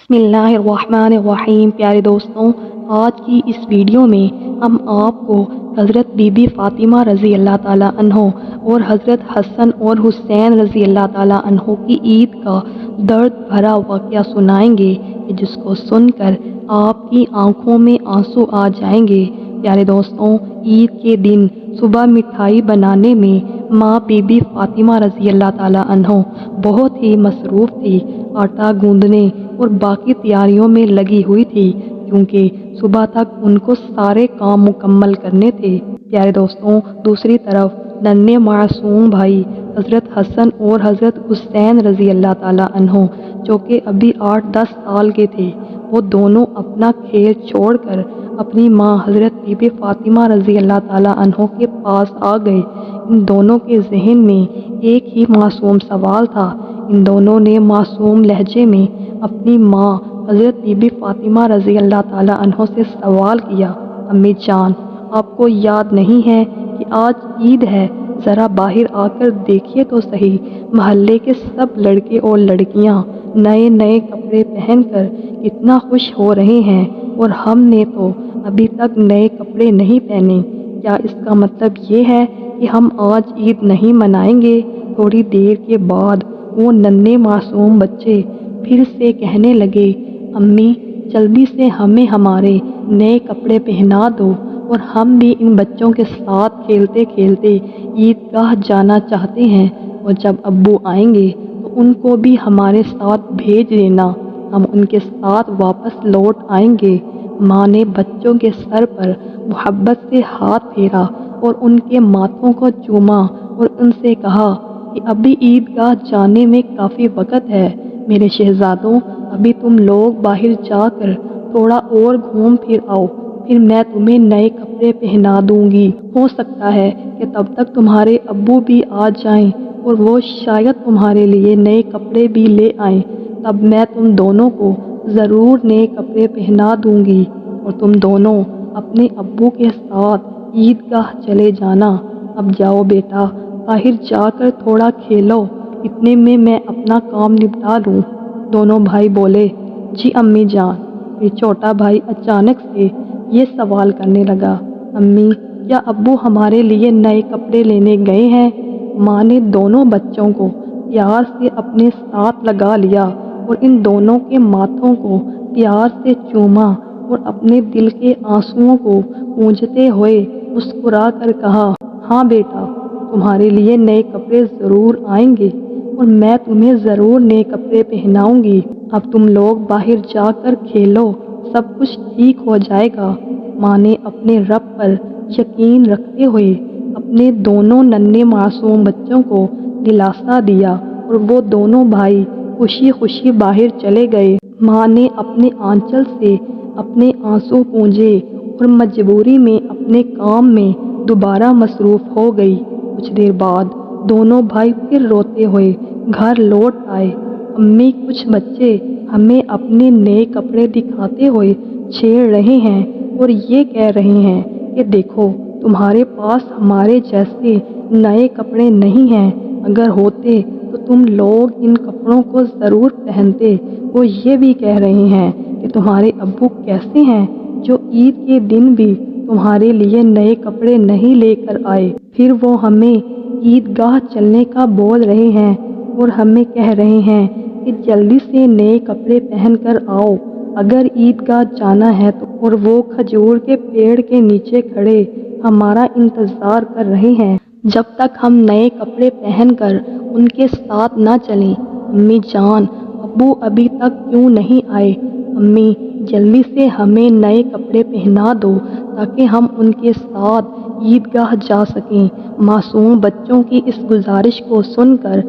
بسم اللہ الرحمن الرحیم۔ پیارے دوستوں، آج کی اس ویڈیو میں ہم آپ کو حضرت بی بی فاطمہ رضی اللہ تعالیٰ عنہ اور حضرت حسن اور حسین رضی اللہ تعالیٰ عنہ کی عید کا درد بھرا واقعہ سنائیں گے کہ جس کو سن کر آپ کی آنکھوں میں آنسو آ جائیں گے۔ پیارے دوستوں، عید کے دن صبح مٹھائی بنانے میں ماں بی بی فاطمہ رضی اللہ تعالیٰ عنہ بہت ہی مصروف تھی، آٹا گوندنے اور باقی تیاریوں میں لگی ہوئی تھی کیونکہ صبح تک ان کو سارے کام مکمل کرنے تھے۔ پیارے دوستوں، دوسری طرف ننھے معصوم بھائی حضرت حسن اور حضرت حسین رضی اللہ تعالیٰ عنہ جو کہ ابھی 8-10 سال کے تھے، وہ دونوں اپنا کھیل چھوڑ کر اپنی ماں حضرت بی بی فاطمہ رضی اللہ تعالیٰ عنہ کے پاس آ گئے۔ ان دونوں کے ذہن میں ایک ہی معصوم سوال تھا۔ ان دونوں نے معصوم لہجے میں اپنی ماں حضرت بی بی فاطمہ رضی اللہ تعالیٰ عنہ سے سوال کیا، امی جان، آپ کو یاد نہیں ہے کہ آج عید ہے؟ ذرا باہر آ کر دیکھیے تو صحیح، محلے کے سب لڑکے اور لڑکیاں نئے نئے کپڑے پہن کر کتنا خوش ہو رہے ہیں اور ہم نے تو ابھی تک نئے کپڑے نہیں پہنے۔ کیا اس کا مطلب یہ ہے کہ ہم آج عید نہیں منائیں گے؟ تھوڑی دیر کے بعد وہ ننھے معصوم بچے پھر سے کہنے لگے، امی جلدی سے ہمیں ہمارے نئے کپڑے پہنا دو اور ہم بھی ان بچوں کے ساتھ کھیلتے کھیلتے عیدگاہ جانا چاہتے ہیں، اور جب ابو آئیں گے تو ان کو بھی ہمارے ساتھ بھیج دینا، ہم ان کے ساتھ واپس لوٹ آئیں گے۔ ماں نے بچوں کے سر پر محبت سے ہاتھ پھیرا اور ان کے ماتھوں کو چوما اور ان سے کہا کہ ابھی عیدگاہ جانے میں کافی وقت ہے میرے شہزادوں، ابھی تم لوگ باہر جا کر تھوڑا اور گھوم پھر آؤ، پھر میں تمہیں نئے کپڑے پہنا دوں گی۔ ہو سکتا ہے کہ تب تک تمہارے ابو بھی آ جائیں اور وہ شاید تمہارے لیے نئے کپڑے بھی لے آئیں، تب میں تم دونوں کو ضرور نئے کپڑے پہنا دوں گی اور تم دونوں اپنے ابو کے ساتھ عیدگاہ چلے جانا۔ اب جاؤ بیٹا، باہر جا کر تھوڑا کھیلو، اتنے میں میں اپنا کام نپٹا لوں۔ دونوں بھائی بولے، جی امی جان۔ پھر چھوٹا بھائی اچانک سے یہ سوال کرنے لگا، امی کیا ابو ہمارے لیے نئے کپڑے لینے گئے ہیں؟ ماں نے دونوں بچوں کو پیار سے اپنے ساتھ لگا لیا اور ان دونوں کے ماتھوں کو پیار سے چوما اور اپنے دل کے آنسوؤں کو پونجھتے ہوئے مسکرا کر کہا، ہاں بیٹا، تمہارے لیے نئے کپڑے ضرور آئیں گے اور میں تمہیں ضرور نئے کپڑے پہناؤں گی۔ اب تم لوگ باہر جا کر کھیلو، سب کچھ ٹھیک ہو جائے گا۔ ماں نے اپنے رب پر یقین رکھتے ہوئے اپنے دونوں ننھے معصوم بچوں کو دلاسا دیا اور وہ دونوں بھائی خوشی خوشی باہر چلے گئے۔ ماں نے اپنے آنچل سے اپنے آنسو پونجھے اور مجبوری میں اپنے کام میں دوبارہ مصروف ہو گئی۔ کچھ دیر بعد دونوں بھائی پھر روتے ہوئے گھر لوٹ آئے۔ امی کچھ بچے ہمیں اپنے نئے کپڑے دکھاتے ہوئے چھیڑ رہے ہیں اور یہ کہہ رہے ہیں کہ دیکھو تمہارے پاس ہمارے جیسے نئے کپڑے نہیں ہیں، اگر ہوتے تو تم لوگ ان کپڑوں کو ضرور پہنتے۔ وہ یہ بھی کہہ رہے ہیں کہ تمہارے ابو کیسے ہیں جو عید کے دن بھی تمہارے لیے نئے کپڑے نہیں لے کر آئے۔ پھر وہ ہمیں عیدگاہ چلنے کا بول رہے ہیں اور ہمیں کہہ رہے ہیں کہ جلدی سے نئے کپڑے پہن کر آؤ اگر عیدگاہ جانا ہے تو، اور وہ کھجور کے پیڑ کے نیچے کھڑے ہمارا انتظار کر رہے ہیں جب تک ہم نئے کپڑے پہن کر ان کے ساتھ نہ چلیں۔ امی جان، ابو ابھی تک کیوں نہیں آئے؟ امی جلدی سے ہمیں نئے کپڑے پہنا دو تاکہ ہم ان کے ساتھ عیدگاہ جا سکیں۔ معصوم بچوں کی اس گزارش کو سن کر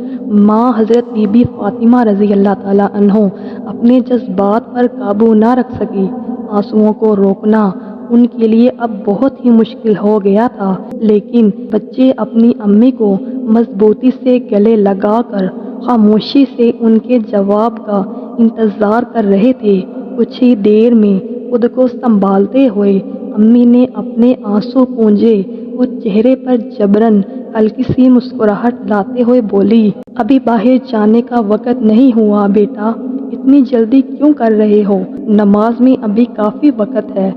ماں حضرت بی بی فاطمہ رضی اللہ تعالیٰ عنہ اپنے جذبات پر قابو نہ رکھ سکی۔ آنسوؤں کو روکنا ان کے لیے اب بہت ہی مشکل ہو گیا تھا، لیکن بچے اپنی امی کو مضبوطی سے گلے لگا کر خاموشی سے ان کے جواب کا انتظار کر رہے تھے۔ کچھ ہی دیر میں خود کو سنبھالتے ہوئے امی نے اپنے آنسو پونجھے اور چہرے پر جبراً ہلکی سی مسکراہٹ لاتے ہوئے بولی، ابھی باہر جانے کا وقت نہیں ہوا بیٹا، اتنی جلدی کیوں کر رہے ہو؟ نماز میں ابھی کافی وقت ہے۔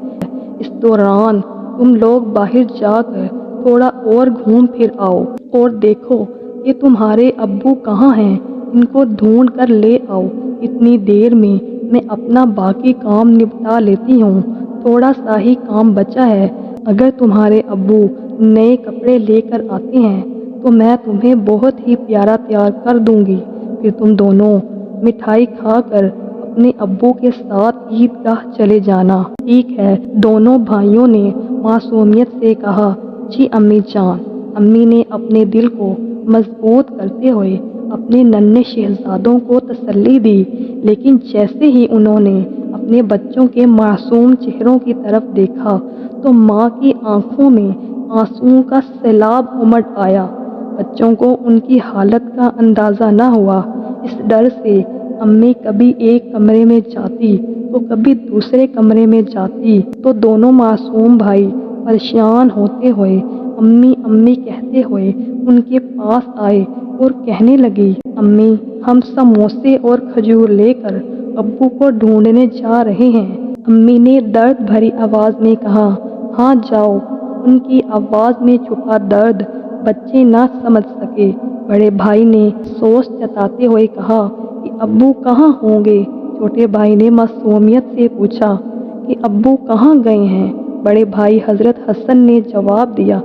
اس دوران تم لوگ باہر جا کر تھوڑا اور گھوم پھر آؤ اور دیکھو کہ تمہارے ابو کہاں ہیں، ان کو ڈھونڈ کر لے آؤ۔ اتنی دیر میں میں اپنا باقی کام نپٹا لیتی ہوں، تھوڑا سا ہی کام بچا ہے۔ اگر تمہارے ابو نئے کپڑے لے کر آتے ہیں تو میں تمہیں بہت ہی پیارا تیار کر دوں گی، پھر تم دونوں مٹھائی کھا کر اپنے ابو کے ساتھ عیدگاہ چلے جانا۔ ٹھیک ہے، دونوں بھائیوں نے معصومیت سے کہا۔ جی امی جان۔ امی نے اپنے دل کو مضبوط کرتے ہوئے اپنے ننھے شہزادوں کو تسلی دی، لیکن جیسے ہی انہوں نے اپنے بچوں کے معصوم چہروں کی طرف دیکھا تو ماں کی آنکھوں میں آنسوؤں کا سیلاب امڑ آیا۔ بچوں کو ان کی حالت کا اندازہ نہ ہوا۔ اس ڈر سے امی کبھی ایک کمرے میں جاتی تو کبھی دوسرے کمرے میں جاتی تو دونوں معصوم بھائی پریشان ہوتے ہوئے امی امی کہتے ہوئے ان کے پاس آئے اور کہنے لگی، امی ہم سموسے اور کھجور لے کر ابو کو ڈھونڈنے جا رہے ہیں۔ امی نے درد بھری آواز میں کہا، ہاں جاؤ۔ ان کی آواز میں چھپا درد بچے نہ سمجھ سکے۔ بڑے بھائی نے افسوس جتاتے ہوئے کہا کہ ابو کہاں ہوں گے؟ چھوٹے بھائی نے معصومیت سے پوچھا کہ ابو کہاں گئے ہیں؟ بڑے بھائی حضرت حسن نے جواب دیا،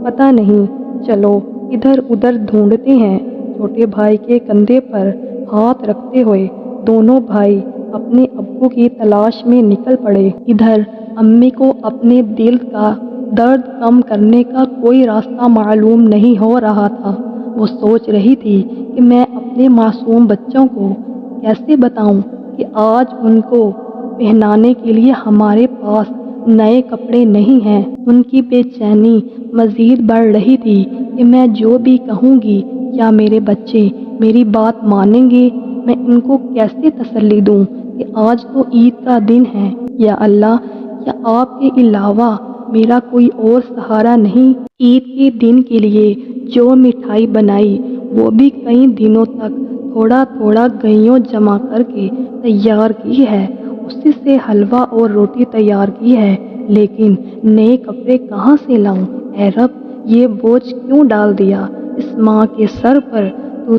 پتہ نہیں، چلو ادھر ادھر ڈھونڈتے ہیں۔ چھوٹے بھائی کے کندھے پر ہاتھ رکھتے ہوئے دونوں بھائی اپنے ابو کی تلاش میں نکل پڑے۔ ادھر امی کو اپنے دل کا درد کم کرنے کا کوئی راستہ معلوم نہیں ہو رہا تھا۔ وہ سوچ رہی تھی کہ میں اپنے معصوم بچوں کو کیسے بتاؤں کہ آج ان کو پہنانے کے لیے ہمارے پاس نئے کپڑے نہیں ہیں۔ ان کی بے چینی مزید بڑھ رہی تھی کہ میں جو بھی کہوں گی کیا میرے بچے میری بات مانیں گے؟ میں ان کو کیسے تسلی دوں کہ آج تو عید کا دن ہے؟ یا اللہ، کیا آپ کے علاوہ میرا کوئی اور سہارا نہیں؟ عید کے دن کے لیے جو مٹھائی بنائی وہ بھی کئی دنوں تک تھوڑا تھوڑا گئیوں جمع کر کے تیار کی ہے، اسی سے حلوہ اور روٹی تیار کی ہے، لیکن نئے کپڑے کہاں سے لاؤں؟ اے رب، یہ بوجھ کیوں ڈال دیا اس ماں کے سر پر؟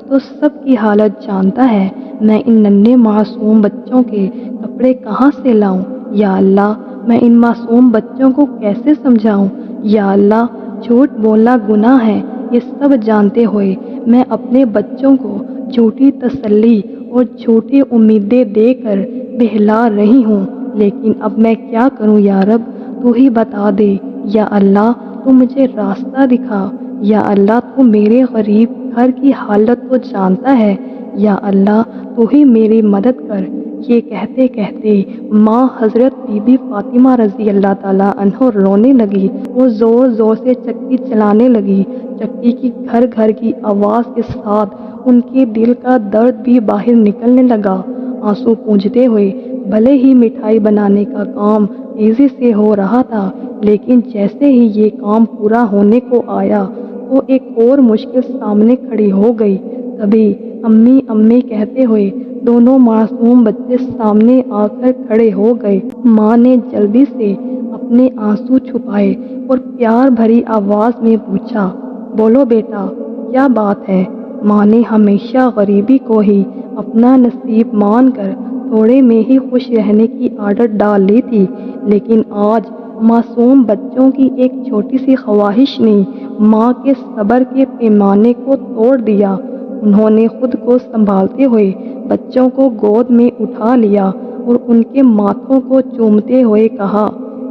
تو سب کی حالت جانتا ہے، میں ان ننھے معصوم بچوں کے کپڑے کہاں سے لاؤں؟ یا اللہ، میں ان معصوم بچوں کو کیسے سمجھاؤں؟ یا اللہ، جھوٹ بولنا گناہ ہے، یہ سب جانتے ہوئے میں اپنے بچوں کو جھوٹی تسلی اور جھوٹی امیدیں دے کر بہلا رہی ہوں، لیکن اب میں کیا کروں؟ یا رب، تو ہی بتا دے۔ یا اللہ، تو مجھے راستہ دکھا۔ یا اللہ، تو میرے غریب گھر کی حالت کو جانتا ہے۔ یا اللہ، تو ہی میری مدد کر۔ یہ کہتے کہتے ماں حضرت بی بی فاطمہ رضی اللہ تعالیٰ عنہ رونے لگی۔ وہ زور زور سے چکی چلانے لگی۔ چکی کی گھر گھر کی آواز کے ساتھ ان کے دل کا درد بھی باہر نکلنے لگا۔ آنسو پونجتے ہوئے بھلے ہی مٹھائی بنانے کا کام تیزی سے ہو رہا تھا، لیکن جیسے ہی یہ کام پورا ہونے کو آیا تو ایک اور مشکل سامنے کھڑی ہو گئی۔ تبھی امی امی کہتے ہوئے دونوں معصوم بچے سامنے آ کر کھڑے ہو گئے۔ ماں نے جلدی سے اپنے آنسو چھپائے اور پیار بھری آواز میں پوچھا، بولو بیٹا، کیا بات ہے؟ ماں نے ہمیشہ غریبی کو ہی اپنا نصیب مان کر تھوڑے میں ہی خوش رہنے کی عادت ڈال لی تھی، لیکن آج معصوم بچوں کی ایک چھوٹی سی خواہش نے ماں کے صبر کے پیمانے کو توڑ دیا۔ انہوں نے خود کو سنبھالتے ہوئے بچوں کو گود میں اٹھا لیا اور ان کے ماتھوں کو چومتے ہوئے کہا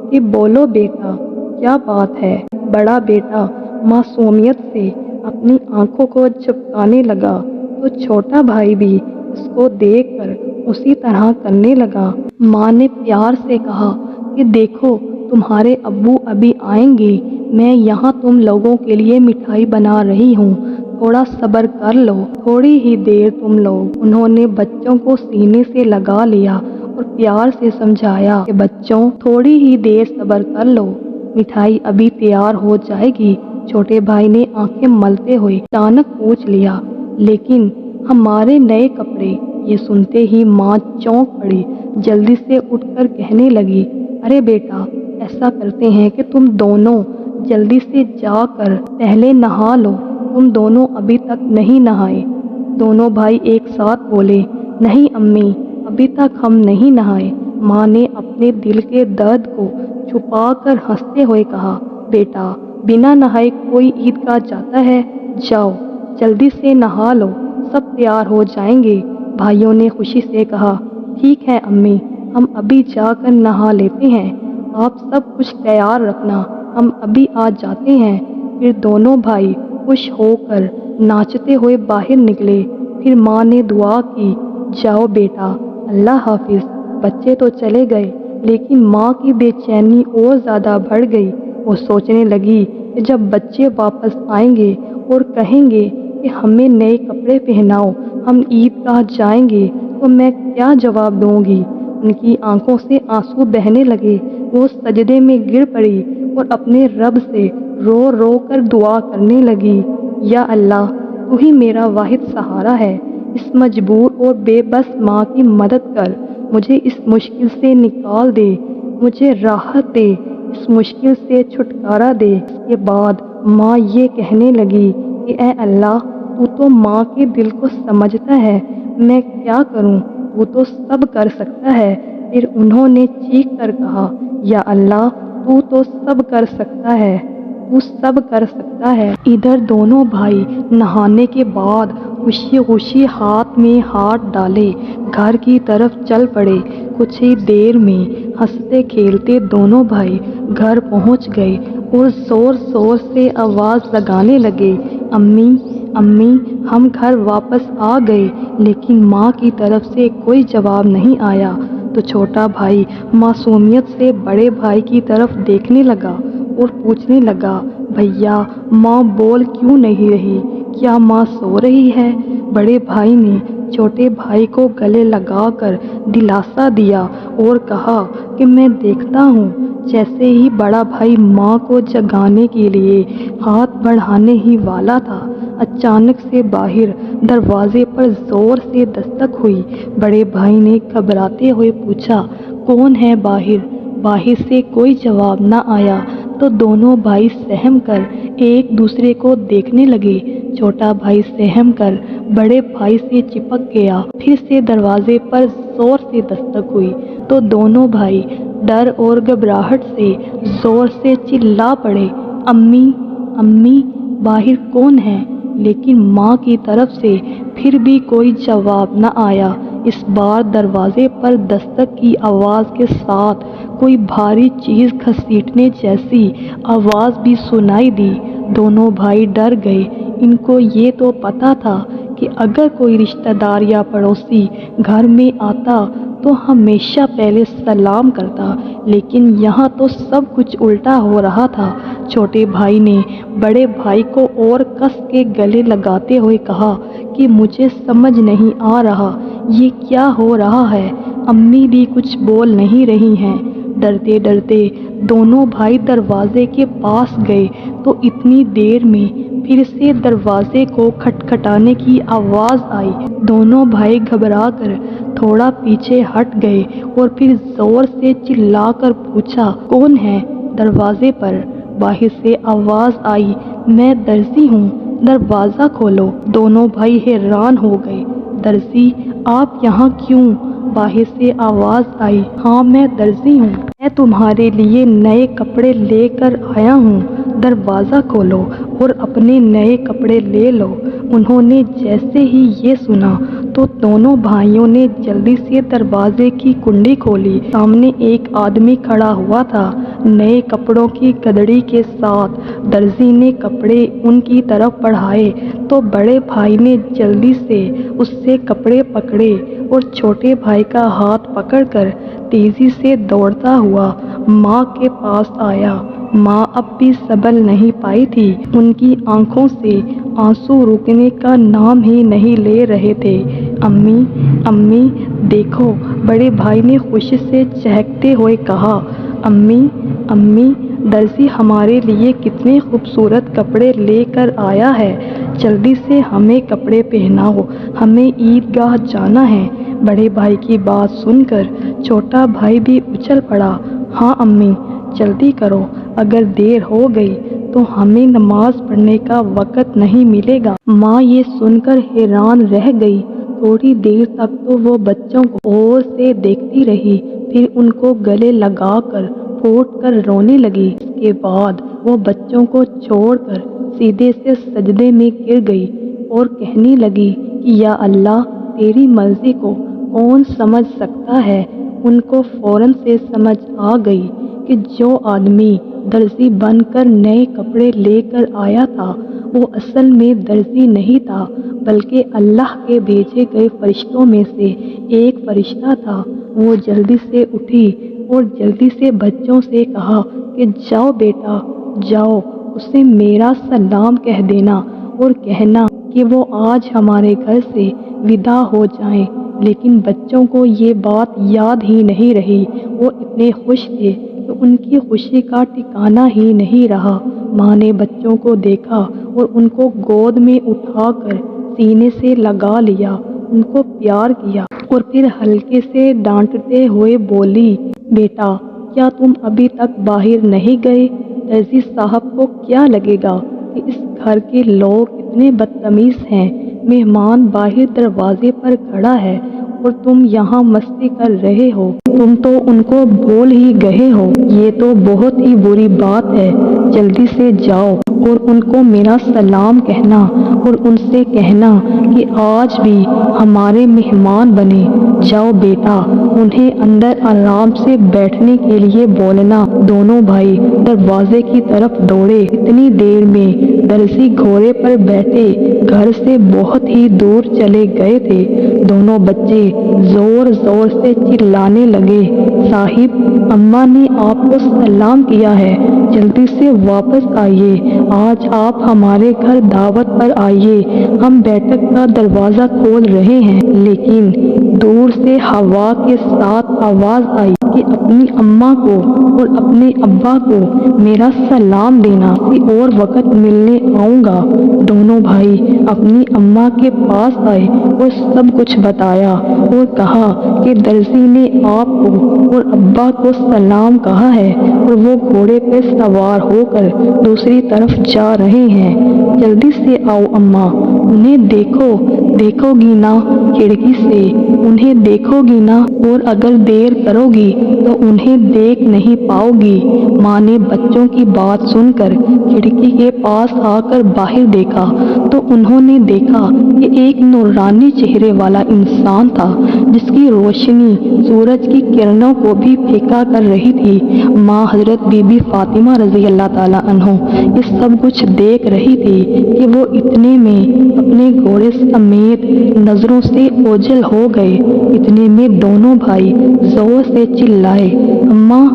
کہ بولو بیٹا، کیا بات ہے؟ بڑا بیٹا معصومیت سے اپنی آنکھوں کو جھپکانے لگا تو چھوٹا بھائی بھی اس کو دیکھ کر اسی طرح کرنے لگا۔ ماں نے پیار سے کہا کہ دیکھو، تمہارے ابو ابھی آئیں گے، میں یہاں تم لوگوں کے لیے مٹھائی بنا رہی ہوں، تھوڑا صبر کر لو، تھوڑی ہی دیر تم لوگ۔ انہوں نے بچوں کو سینے سے لگا لیا اور پیار سے سمجھایا کہ بچوں، تھوڑی ہی دیر صبر کر لو، مٹھائی ابھی تیار ہو جائے گی۔ چھوٹے بھائی نے آنکھیں ملتے ہوئے اچانک پوچھ لیا، لیکن ہمارے نئے کپڑے؟ یہ سنتے ہی ماں چونک پڑی، جلدی سے اٹھ کر کہنے لگی، ارے بیٹا، ایسا کرتے ہیں کہ تم دونوں جلدی سے جا کر پہلے نہا لو، تم دونوں ابھی تک نہیں نہائے۔ دونوں بھائی ایک ساتھ بولے، نہیں امی، ابھی تک ہم نہیں نہائے۔ ماں نے اپنے دل کے درد کو چھپا کر ہنستے ہوئے کہا، بیٹا، بنا نہائے کوئی عیدگاہ جاتا ہے؟ جاؤ جلدی سے نہا لو، سب تیار ہو جائیں گے۔ بھائیوں نے خوشی سے کہا، ٹھیک ہے امی، ہم ابھی جا کر نہا لیتے ہیں، آپ سب کچھ تیار رکھنا، ہم ابھی آ جاتے ہیں۔ پھر دونوں بھائی خوش ہو کر ناچتے ہوئے باہر نکلے۔ پھر ماں نے دعا کی، جاؤ بیٹا، اللہ حافظ۔ بچے تو چلے گئے، لیکن ماں کی بے چینی اور زیادہ بڑھ گئی۔ وہ سوچنے لگی کہ جب بچے واپس آئیں گے اور کہیں گے کہ ہمیں نئے کپڑے پہناؤ، ہم عیدگاہ جائیں گے، تو میں کیا جواب دوں گی؟ ان کی آنکھوں سے آنسو بہنے لگے۔ وہ سجدے میں گر پڑی اور اپنے رب سے رو رو کر دعا کرنے لگی، یا اللہ، تو ہی میرا واحد سہارا ہے، اس مجبور اور بے بس ماں کی مدد کر، مجھے اس مشکل سے نکال دے، مجھے راحت دے، اس مشکل سے چھٹکارا دے۔ اس کے بعد ماں یہ کہنے لگی کہ اے اللہ، تو ماں کے دل کو سمجھتا ہے، میں کیا کروں، وہ تو سب کر سکتا ہے۔ پھر انہوں نے چیخ کر کہا، یا اللہ، تو سب کر سکتا ہے، تو سب کر سکتا ہے۔ ادھر دونوں بھائی نہانے کے بعد خوشی خوشی ہاتھ میں ہاتھ ڈالے گھر کی طرف چل پڑے۔ کچھ ہی دیر میں ہنستے کھیلتے دونوں بھائی گھر پہنچ گئے اور زور زور سے آواز لگانے لگے، امی، امی، ہم گھر واپس آ گئے۔ لیکن ماں کی طرف سے کوئی جواب نہیں آیا۔ تو چھوٹا بھائی معصومیت سے بڑے بھائی کی طرف دیکھنے لگا اور پوچھنے لگا، بھیا، ماں بول کیوں نہیں رہی؟ کیا ماں سو رہی ہے؟ بڑے بھائی نے چھوٹے بھائی کو گلے لگا کر دلاسا دیا اور کہا کہ میں دیکھتا ہوں۔ جیسے ہی بڑا بھائی ماں کو جگانے کے لیے ہاتھ بڑھانے ہی والا تھا، اچانک سے باہر دروازے پر زور سے دستک ہوئی۔ بڑے بھائی نے گھبراتے ہوئے پوچھا، کون ہے باہر؟ باہر سے کوئی جواب نہ آیا تو دونوں بھائی سہم کر ایک دوسرے کو دیکھنے لگے۔ چھوٹا بھائی سہم کر بڑے بھائی سے چپک گیا۔ پھر سے دروازے پر زور سے دستک ہوئی تو دونوں بھائی ڈر اور گھبراہٹ سے زور سے چلا پڑے، امی، امی، باہر کون ہے؟ لیکن ماں کی طرف سے پھر بھی کوئی جواب نہ آیا۔ اس بار دروازے پر دستک کی آواز کے ساتھ کوئی بھاری چیز گھسیٹنے جیسی آواز بھی سنائی دی۔ دونوں بھائی ڈر گئے۔ ان کو یہ تو پتا تھا کہ اگر کوئی رشتہ دار یا پڑوسی گھر میں آتا تو ہمیشہ پہلے سلام کرتا، لیکن یہاں تو سب کچھ الٹا ہو رہا تھا۔ چھوٹے بھائی نے بڑے بھائی کو اور کس کے گلے لگاتے ہوئے کہا کہ مجھے سمجھ نہیں آ رہا یہ کیا ہو رہا ہے، امی بھی کچھ بول نہیں رہی ہیں۔ ڈرتے ڈرتے دونوں بھائی دروازے کے پاس گئے تو اتنی دیر میں پھر سے دروازے کو کھٹکھٹانے کی آواز آئی۔ دونوں بھائی گھبرا کر تھوڑا پیچھے ہٹ گئے اور پھر زور سے چلا کر پوچھا، کون ہے دروازے پر؟ باہر سے آواز آئی، میں درزی ہوں، دروازہ کھولو۔ دونوں بھائی حیران ہو گئے، درزی، آپ یہاں کیوں؟ باہر سے آواز آئی، ہاں میں درزی ہوں، میں تمہارے لیے نئے کپڑے لے کر آیا ہوں، دروازہ کھولو اور اپنے نئے کپڑے لے لو۔ انہوں نے جیسے ہی یہ سنا تو دونوں بھائیوں نے جلدی سے دروازے کی کنڈی کھولی۔ سامنے ایک آدمی کھڑا ہوا تھا نئے کپڑوں کی گدڑی کے ساتھ۔ درزی نے کپڑے ان کی طرف بڑھائے تو بڑے بھائی نے جلدی سے اس سے کپڑے پکڑے اور چھوٹے بھائی کا ہاتھ پکڑ کر تیزی سے دوڑتا ہوا ماں کے پاس آیا۔ ماں اب بھی سنبھل نہیں پائی تھی، ان کی آنکھوں سے آنسو رکنے کا نام ہی نہیں لے رہے تھے۔ امی، امی، دیکھو، بڑے بھائی نے خوشی سے چہکتے ہوئے کہا، امی، امی، درزی ہمارے لیے کتنے خوبصورت کپڑے لے کر آیا ہے، جلدی سے ہمیں کپڑے پہناؤ، ہمیں عیدگاہ جانا ہے۔ بڑے بھائی کی بات سن کر چھوٹا بھائی بھی اچھل پڑا۔ ہاں امی، جلدی کرو، اگر دیر ہو گئی تو ہمیں نماز پڑھنے کا وقت نہیں ملے گا۔ ماں یہ سن کر حیران رہ گئی۔ تھوڑی دیر تک تو وہ بچوں کو غور سے دیکھتی رہی، پھر ان کو گلے لگا کر پھوٹ کر رونے لگی۔ اس کے بعد وہ بچوں کو چھوڑ کر سیدھے سے سجدے میں گر گئی اور کہنے لگی کہ یا اللہ، تیری مرضی کو کون سمجھ سکتا ہے۔ ان کو فوراً سے سمجھ آ گئی کہ جو آدمی درزی بن کر نئے کپڑے لے کر آیا تھا وہ اصل میں درزی نہیں تھا، بلکہ اللہ کے بھیجے گئے فرشتوں میں سے ایک فرشتہ تھا۔ وہ جلدی سے اٹھی اور جلدی سے بچوں سے کہا کہ جاؤ بیٹا، جاؤ، اسے میرا سلام کہہ دینا اور کہنا کہ وہ آج ہمارے گھر سے ودا ہو جائیں۔ لیکن بچوں کو یہ بات یاد ہی نہیں رہی۔ وہ اتنے خوش تھے کہ ان کی خوشی کا ٹھکانہ ہی نہیں رہا۔ ماں نے بچوں کو دیکھا اور ان کو گود میں اٹھا کر سینے سے لگا لیا، ان کو پیار کیا اور پھر ہلکے سے ڈانٹتے ہوئے بولی، بیٹا، کیا تم ابھی تک باہر نہیں گئے؟ درزی صاحب کو کیا لگے گا کہ اس گھر کے لوگ اتنے بدتمیز ہیں؟ مہمان باہر دروازے پر کھڑا ہے اور تم یہاں مستی کر رہے ہو، تم تو ان کو بھول ہی گئے ہو۔ یہ تو بہت ہی بری بات ہے۔ جلدی سے جاؤ اور ان کو میرا سلام کہنا اور ان سے کہنا کہ آج بھی ہمارے مہمان بنے۔ جاؤ بیٹا، انہیں اندر آرام سے بیٹھنے کے لیے بولنا۔ دونوں بھائی دروازے کی طرف دوڑے۔ اتنی دیر میں درزی گھوڑے پر بیٹھے گھر سے بہت ہی دور چلے گئے تھے۔ دونوں بچے زور زور سے چلانے لگے، صاحب، اماں نے آپ کو سلام کیا ہے، جلدی سے واپس آئیے، آج آپ ہمارے گھر دعوت پر آئیے، ہم بیٹھک کا دروازہ کھول رہے ہیں۔ لیکن دور سے ہوا کے ساتھ آواز آئی کہ اپنی اماں کو اور اپنے ابا کو میرا سلام دینا، کسی اور وقت ملنے آؤں گا۔ دونوں بھائی اپنی اماں کے پاس آئے اور سب کچھ بتایا اور کہا کہ درزی نے آپ کو اور ابا کو سلام کہا ہے اور وہ گھوڑے پہ سوار ہو کر دوسری طرف جا رہے ہیں۔ جلدی سے آؤ اماں، انہیں دیکھو گی نا کھڑکی سے، انہیں دیکھو گی نا، اور اگر دیر کرو گی تو انہیں دیکھ نہیں پاؤ گی۔ ماں نے بچوں کی بات سن کر کھڑکی کے پاس آ کر باہر دیکھا تو انہوں نے دیکھا کہ ایک نورانی چہرے والا انسان تھا جس کی روشنی سورج کی کرنوں کو بھی پھیکا کر رہی تھی۔ ماں حضرت بی بی فاطمہ رضی اللہ تعالیٰ عنہ یہ سب کچھ دیکھ رہی تھی کہ وہ اتنے میں اپنے گھوڑے سمیت نظروں سے اوجھل ہو گئے۔ اتنے میں دونوں بھائی زور سے چلائے، اماں،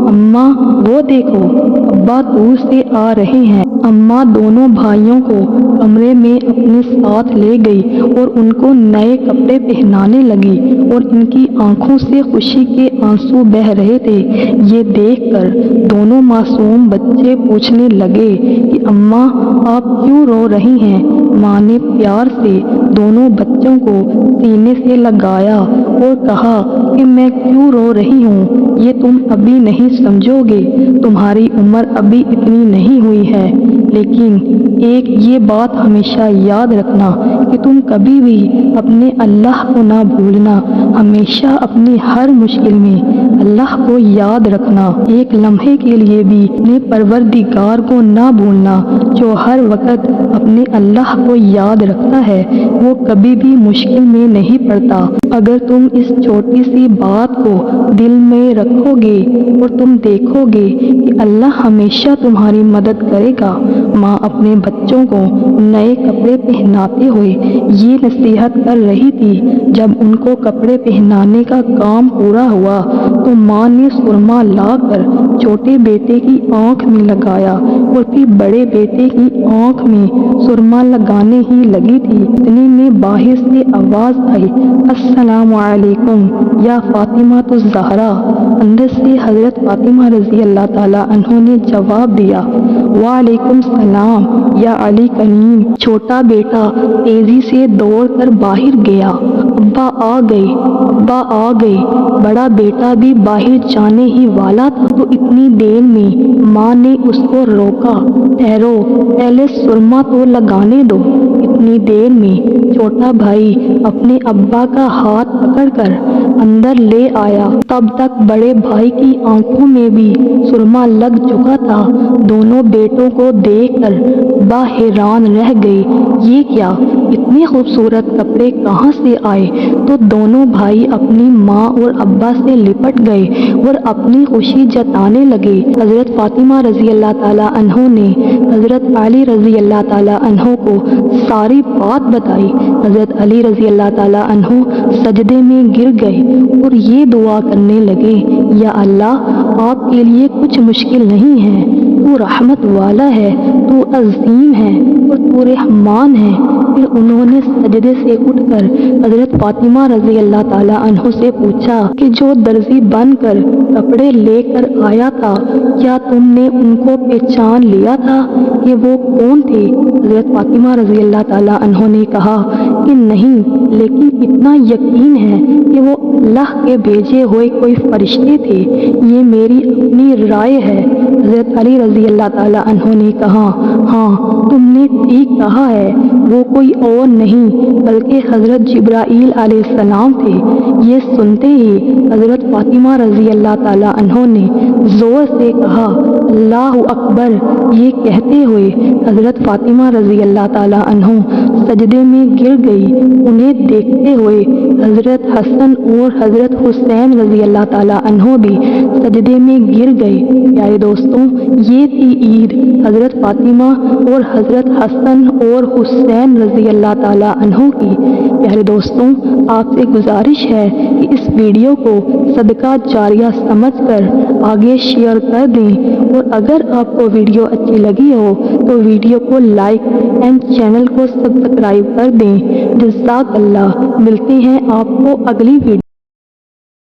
اماں، وہ دیکھو، ابا دور سے آ رہے ہیں۔ اماں دونوں بھائیوں کو کمرے میں اپنے ساتھ لے گئی اور ان کو نئے کپڑے پہنانے لگی اور ان کی آنکھوں سے خوشی کے آنسو بہہ رہے تھے۔ یہ دیکھ کر دونوں معصوم بچے پوچھنے لگے کہ اماں، آپ کیوں رو رہی ہیں؟ ماں نے پیار سے دونوں بچوں کو سینے سے لگایا اور کہا کہ میں کیوں رو رہی ہوں یہ تم ابھی نہیں سمجھو گے، تمہاری عمر ابھی اتنی نہیں ہوئی ہے، لیکن ایک یہ بات ہمیشہ یاد رکھنا کہ تم کبھی بھی اپنے اللہ کو نہ بھولنا، ہمیشہ اپنی ہر مشکل میں اللہ کو یاد رکھنا، ایک لمحے کے لیے بھی اپنے پروردگار کو نہ بھولنا۔ جو ہر وقت اپنے اللہ کو یاد رکھتا ہے وہ کبھی بھی مشکل میں نہیں پڑتا۔ اگر تم اس چھوٹی سی بات کو دل میں رکھو گے اور تم دیکھو گے کہ اللہ ہمیشہ تمہاری مدد کرے گا۔ ماں اپنے بچوں کو نئے کپڑے پہناتے ہوئے یہ نصیحت کر رہی تھی۔ جب ان کو کپڑے پہنانے کا کام پورا ہوا تو ماں نے سرما لا کر چھوٹے بیٹے کی آنکھ میں لگایا اور پھر بڑے بیٹے کی آنکھ میں سرما لگانے ہی لگی تھی، اتنے میں باہر سے آواز آئی، السلام علیکم یا فاطمہ الزہرا۔ اندر سے حضرت فاطمہ رضی اللہ تعالیٰ عنہ نے جواب دیا، وعلیکم السلام یا علی کریم۔ چھوٹا بیٹا تیزی سے دوڑ کر باہر گیا، ابا آ گئے، ابا آ گئے۔ بڑا بیٹا بھی باہر جانے ہی والا تھا تو اتنی دیر میں ماں نے اس کو روکا، ٹھہرو، پہلے سرما تو لگانے دو۔ اتنی دیر میں چھوٹا بھائی اپنے ابا کا ہاتھ پکڑ کر اندر لے آیا۔ تب تک بڑے بھائی کی آنکھوں میں بھی سرما لگ چکا تھا۔ دونوں بیٹوں کو دیکھ کر ابا حیران رہ گئے، یہ کیا، اتنے خوبصورت کپڑے کہاں سے آئے؟ تو دونوں بھائی اپنی ماں اور ابا سے لپٹ گئے اور اپنی خوشی جتانے لگے۔ حضرت فاطمہ رضی اللہ تعالیٰ عنہ نے حضرت علی رضی اللہ تعالیٰ عنہ کو ساری بات بتائی۔ حضرت علی رضی اللہ تعالیٰ عنہ سجدے میں گر گئے اور یہ دعا کرنے لگے، یا اللہ، آپ کے لیے کچھ مشکل نہیں ہے، تو رحمت والا ہے، تو عظیم ہے اور تو رحمان ہے۔ پھر انہوں نے سجدے سے اٹھ کر حضرت فاطمہ رضی اللہ تعالیٰ عنہ سے پوچھا کہ جو درزی بن کر کپڑے لے کر آیا تھا، کیا تم نے ان کو پہچان لیا تھا کہ وہ کون تھے؟ حضرت فاطمہ رضی اللہ تعالیٰ عنہ نے کہا کہ نہیں، لیکن اتنا یقین ہے کہ وہ اللہ کے بھیجے ہوئے کوئی فرشتے تھے، یہ میری اپنی رائے ہے۔ حضرت علی رضی اللہ تعالیٰ عنہ نے کہا، ہاں، تم نے ٹھیک کہا ہے، وہ کوئی اور نہیں بلکہ حضرت جبرائیل علیہ السلام تھے۔ یہ سنتے ہی حضرت فاطمہ رضی اللہ تعالیٰ عنہ نے زور سے کہا، اللہ اکبر۔ یہ کہتے ہوئے حضرت فاطمہ رضی اللہ تعالیٰ عنہ سجدے میں گر گئی۔ انہیں دیکھتے ہوئے حضرت حسن اور حضرت حسین رضی اللہ تعالیٰ عنہ بھی سجدے میں گر گئے۔ پیارے دوستوں، یہ تھی عید حضرت فاطمہ اور حضرت حسن اور حسین رضی اللہ تعالیٰ عنہ کی۔ پیارے دوستوں، آپ سے گزارش ہے کہ اس ویڈیو کو صدقہ جاریہ سمجھ کر آگے شیئر کر دیں، اور اگر آپ کو ویڈیو اچھی لگی ہو تو ویڈیو کو لائک اینڈ چینل کو سبسکرائب کر دیں۔ جزاک اللہ۔ ملتے ہیں آپ کو اگلی ویڈیو